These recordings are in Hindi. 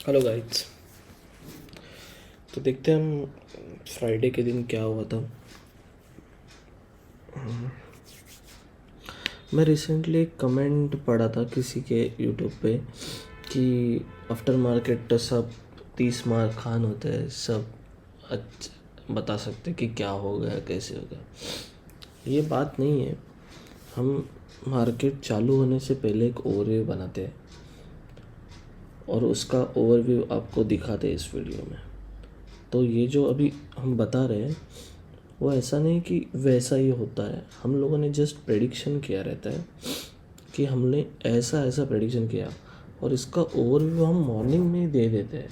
Hello guys. तो देखते हैं हम फ्राइडे के दिन क्या हुआ था। मैं रिसेंटली एक कमेंट पढ़ा था किसी के यूट्यूब पे कि आफ्टर मार्केट सब 30 मार खान होते हैं, सब बता सकते कि क्या हो गया कैसे हो गया। ये बात नहीं है। हम मार्केट चालू होने से पहले एक ओवरव्यू बनाते हैं और उसका ओवरव्यू आपको दिखाते हैं इस वीडियो में। तो ये जो अभी हम बता रहे हैं वो ऐसा नहीं कि वैसा ही होता है। हम लोगों ने जस्ट प्रेडिक्शन किया रहता है कि हमने ऐसा ऐसा प्रेडिक्शन किया और इसका ओवरव्यू हम मॉर्निंग में ही दे देते हैं।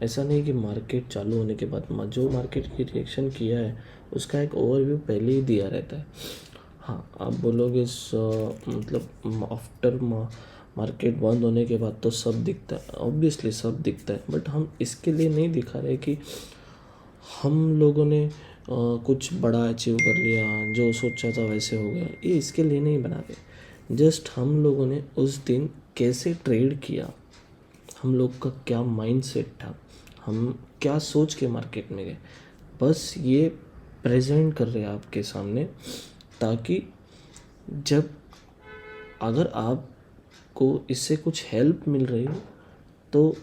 ऐसा नहीं कि मार्केट चालू होने के बाद जो मार्केट की रिएक्शन किया है उसका एक ओवरव्यू पहले ही दिया रहता है। हाँ, आप बोलोगे मतलब आफ्टर मार्केट बंद होने के बाद तो सब दिखता है, ऑब्वियसली सब दिखता है, बट हम इसके लिए नहीं दिखा रहे कि हम लोगों ने कुछ बड़ा अचीव कर लिया, जो सोचा था वैसे हो गया। ये इसके लिए नहीं बना रहे। जस्ट हम लोगों ने उस दिन कैसे ट्रेड किया, हम लोग का क्या माइंडसेट था, हम क्या सोच के मार्केट में गए, बस ये प्रेजेंट कर रहे हैं आपके सामने, ताकि जब अगर आपको इससे कुछ हेल्प मिल रही हो तो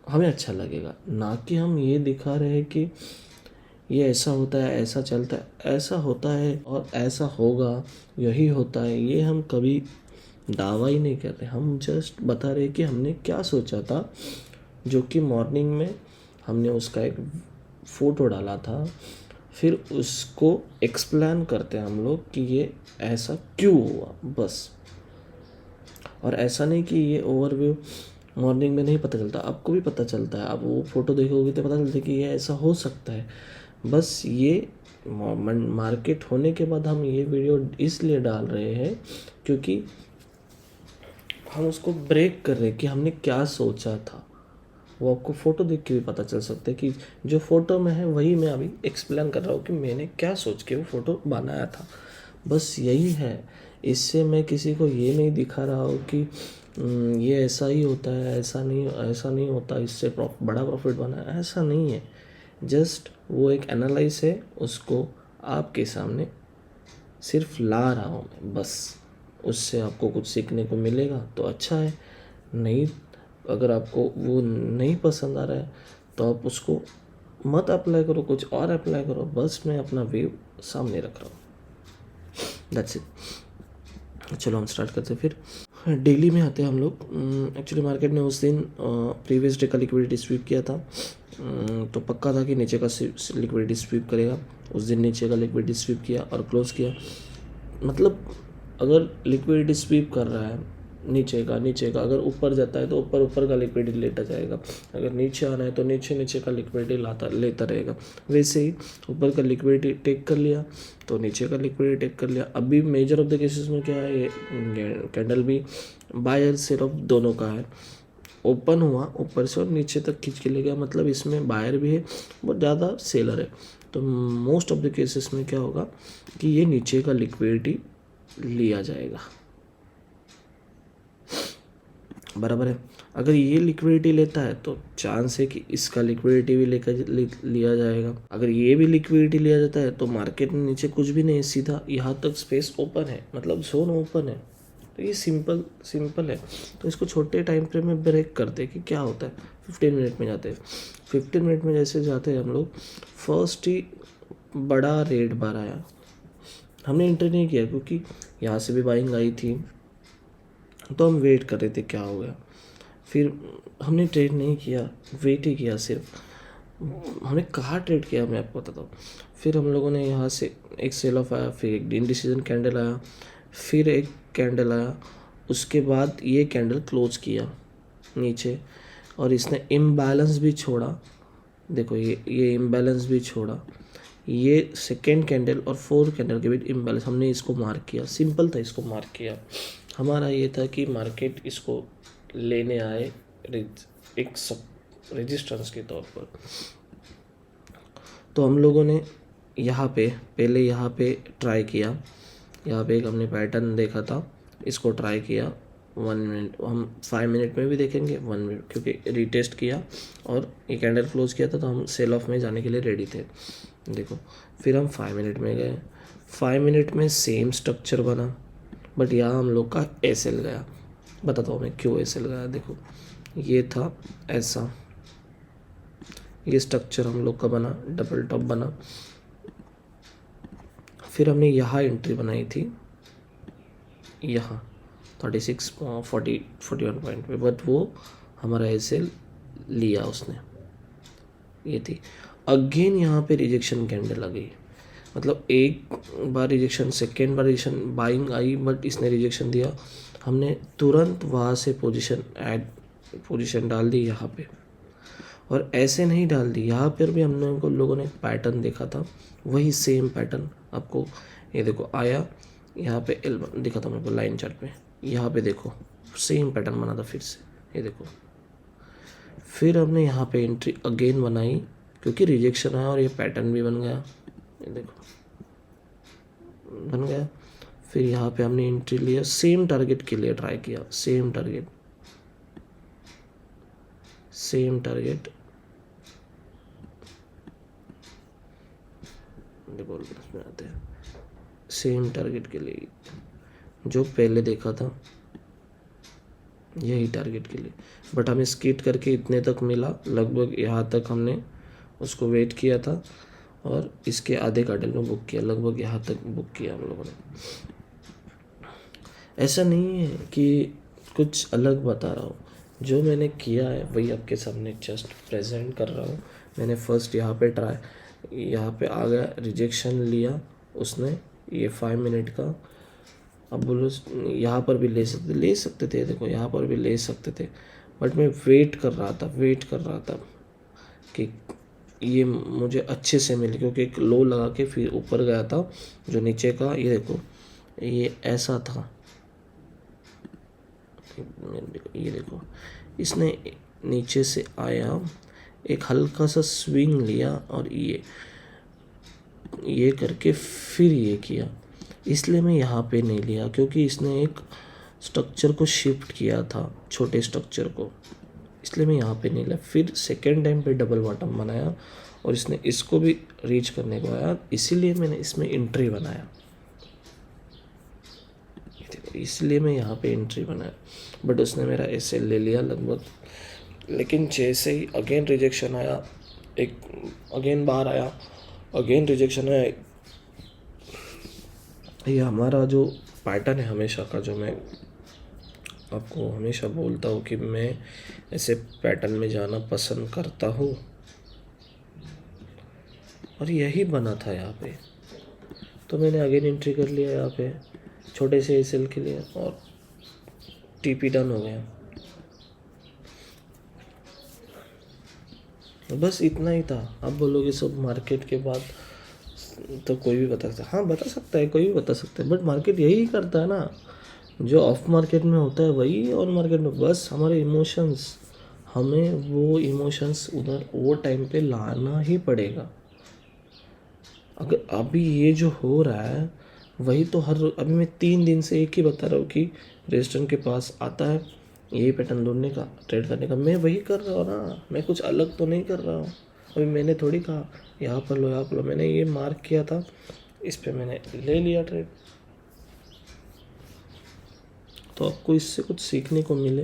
हमें अच्छा लगेगा। ना कि हम ये दिखा रहे हैं कि ये ऐसा होता है, ऐसा चलता है, ऐसा होता है और ऐसा होगा, यही होता है। ये हम कभी दावा ही नहीं कर रहे। हम जस्ट बता रहे कि हमने क्या सोचा था, जो कि मॉर्निंग में हमने उसका एक फ़ोटो डाला था। फिर उसको एक्सप्लेन करते हैं हम लोग कि ये ऐसा क्यों हुआ, बस। और ऐसा नहीं कि ये ओवरव्यू मॉर्निंग में नहीं पता चलता, आपको भी पता चलता है। आप वो फ़ोटो देखोगे तो पता चलता है कि ये ऐसा हो सकता है। बस ये मार्केट होने के बाद हम ये वीडियो इसलिए डाल रहे हैं क्योंकि हम उसको ब्रेक कर रहे हैं कि हमने क्या सोचा था। वो आपको फ़ोटो देख के भी पता चल सकता है कि जो फ़ोटो में है वही मैं अभी एक्सप्लेन कर रहा हूँ कि मैंने क्या सोच के वो फ़ोटो बनाया था। बस यही है। इससे मैं किसी को ये नहीं दिखा रहा हूँ कि ये ऐसा ही होता है, ऐसा नहीं होता, इससे बड़ा प्रॉफिट बना है, ऐसा नहीं है। जस्ट वो एक एनालाइज है, उसको आपके सामने सिर्फ ला रहा हूँ मैं, बस। उससे आपको कुछ सीखने को मिलेगा तो अच्छा है, नहीं अगर आपको वो नहीं पसंद आ रहा है तो आप उसको मत अप्लाई करो, कुछ और अप्लाई करो। बस मैं अपना व्यू सामने रख रहा हूँ, दैट्स इट। चलो हम स्टार्ट करते हैं फिर। डेली में आते हैं हम लोग। एक्चुअली मार्केट ने उस दिन प्रीवियस डे का लिक्विडिटी स्वीप किया था, तो पक्का था कि नीचे का लिक्विडिटी स्वीप करेगा। उस दिन नीचे का लिक्विडिटी स्वीप किया और क्लोज किया। मतलब अगर लिक्विडिटी स्वीप कर रहा है नीचे का अगर ऊपर जाता है तो ऊपर का लिक्विडिटी लेता जाएगा, अगर नीचे आना है तो नीचे का लिक्विडिटी लेता रहेगा। वैसे ही ऊपर का लिक्विडिटी टेक कर लिया तो नीचे का लिक्विडिटी टेक कर लिया। अभी मेजर ऑफ द केसेस में क्या है, ये कैंडल भी बायर सेल ऑफ दोनों का है। ओपन हुआ ऊपर से और नीचे तक खींच के ले गया, मतलब इसमें बायर भी है, बहुत ज़्यादा सेलर है। तो मोस्ट ऑफ द केसेस में क्या होगा कि ये नीचे का लिक्विडिटी लिया जाएगा, बराबर है। अगर ये लिक्विडिटी लेता है तो चांस है कि इसका लिक्विडिटी भी लिया जाएगा। अगर ये भी लिक्विडिटी लिया जाता है तो मार्केट में नीचे कुछ भी नहीं है, सीधा यहाँ तक स्पेस ओपन है, मतलब जोन ओपन है। तो ये सिंपल है। तो इसको छोटे टाइम फ्रेम में ब्रेक करते हैं कि क्या होता है। 15 मिनट में जाते हैं। 15 मिनट में जैसे जाते हैं हम लोग, फर्स्ट ही बड़ा रेड बार आया, हमने एंटर नहीं किया क्योंकि यहाँ से भी बाइंग आई थी, तो हम वेट कर रहे थे क्या हो गया। फिर हमने ट्रेड नहीं किया, वेट ही किया सिर्फ। हमने कहाँ ट्रेड किया मैं आपको बताता हूँ। फिर हम लोगों ने यहाँ से एक सेल ऑफ आया, फिर एक इनडिसीजन कैंडल आया, फिर एक कैंडल आया, उसके बाद ये कैंडल क्लोज किया नीचे और इसने इम्बैलेंस भी छोड़ा। देखो ये इम्बैलेंस भी छोड़ा। ये सेकेंड कैंडल और फोर्थ कैंडल के बीच इम्बैलेंस, हमने इसको मार्क किया। सिंपल था, इसको मार्क किया। हमारा ये था कि मार्केट इसको लेने आए एक रेजिस्टेंस के तौर पर। तो हम लोगों ने यहाँ पे पहले यहाँ पे ट्राई किया, यहाँ पे एक हमने पैटर्न देखा था, इसको ट्राई किया 1 मिनट, हम 5 मिनट में भी देखेंगे, 1 मिनट, क्योंकि रीटेस्ट किया और ये कैंडल क्लोज किया था तो हम सेल ऑफ में जाने के लिए रेडी थे। देखो फिर हम 5 मिनट में गए, 5 मिनट में सेम स्ट्रक्चर बना, बट यहाँ हम लोग का एस एल गया। बताता हूँ मैं क्यों एस एल गया। देखो ये था ऐसा, ये स्ट्रक्चर हम लोग का बना, डबल टॉप बना, फिर हमने यहाँ एंट्री बनाई थी, यहाँ 41 पॉइंट पे, बट वो हमारा एस एल लिया उसने, ये थी। अगेन यहाँ पे रिजेक्शन कैंडल आ गई, मतलब एक बार रिजेक्शन, सेकेंड बार रिजेक्शन, बाइंग आई बट इसने रिजेक्शन दिया, हमने तुरंत वहाँ से पोजीशन डाल दी यहाँ पे। और ऐसे नहीं डाल दी, यहाँ पर भी हमने को लोगों ने पैटर्न देखा था, वही सेम पैटर्न आपको ये देखो आया, यहाँ पे एल दिखा था मेरे को लाइन चार्ट पे, यहाँ पे देखो सेम पैटर्न बना था फिर से, ये देखो। फिर हमने यहाँ पे एंट्री अगेन बनाई क्योंकि रिजेक्शन आया और ये पैटर्न भी बन गया, ये देखो बन गया। फिर यहाँ पे हमने एंट्री लिया, सेम टारगेट के लिए ट्राई किया, सेम टारगेट देखो में आते हैं, सेम टारगेट के लिए जो पहले देखा था, यही टारगेट के लिए, बट हमें स्किट करके इतने तक मिला, लगभग यहाँ तक हमने उसको वेट किया था और इसके आधे कैंडल में बुक किया, लगभग यहाँ तक बुक किया हम लोगों ने। ऐसा नहीं है कि कुछ अलग बता रहा हूँ, जो मैंने किया है वही आपके सामने जस्ट प्रेजेंट कर रहा हूँ। मैंने फर्स्ट यहाँ पे यहाँ पे आ गया, रिजेक्शन लिया उसने, ये 5 मिनट का। अब बोलो यहाँ पर भी ले सकते थे, देखो यहाँ पर भी ले सकते थे, बट मैं वेट कर रहा था कि ये मुझे अच्छे से मिले, क्योंकि एक लो लगा के फिर ऊपर गया था जो नीचे का, ये देखो ये ऐसा था, ये देखो इसने नीचे से आया, एक हल्का सा स्विंग लिया और ये करके फिर ये किया, इसलिए मैं यहाँ पे नहीं लिया, क्योंकि इसने एक स्ट्रक्चर को शिफ्ट किया था, छोटे स्ट्रक्चर को, इसलिए मैं यहाँ पे नहीं लिया। फिर सेकेंड टाइम पे डबल बॉटम बनाया और इसने इसको भी रीच करने को आया, इसीलिए मैंने इसमें एंट्री बनाया, इसलिए मैं यहाँ पे एंट्री बनाया, बट उसने मेरा ऐसे ले लिया लगभग। लेकिन जैसे ही अगेन रिजेक्शन आया, एक अगेन बाहर आया, अगेन रिजेक्शन आया, ये हमारा जो पैटर्न है हमेशा का, जो मैं आपको हमेशा बोलता हूँ कि मैं ऐसे पैटर्न में जाना पसंद करता हूँ, और यही बना था यहाँ पे, तो मैंने अगेन एंट्री कर लिया यहाँ पे छोटे से एसएल के लिए और टीपी डन हो गया। बस इतना ही था। अब बोलोगे सब मार्केट के बाद तो कोई भी बता सकता है, हाँ बता सकता है, कोई भी बता सकता है, बट मार्केट यही करता है ना, जो ऑफ मार्केट में होता है वही ऑन मार्केट में। बस हमारे इमोशंस, हमें वो इमोशंस उधर वो टाइम पे लाना ही पड़ेगा। अगर अभी ये जो हो रहा है वही तो अभी मैं 3 दिन से एक ही बता रहा हूँ कि रेजिस्टेंस के पास आता है, यही पैटर्न ढूंढने का, ट्रेड करने का, मैं वही कर रहा हूँ ना, मैं कुछ अलग तो नहीं कर रहा हूँ। अभी मैंने थोड़ी कहा यहाँ पर लो यहाँ पर लो, मैंने ये मार्क किया था, इस पे मैंने ले लिया ट्रेड। तो आपको इससे कुछ सीखने को मिले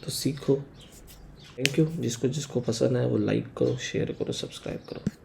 तो सीखो। Thank you. जिसको जिसको पसंद है वो लाइक करो, शेयर करो, सब्सक्राइब करो।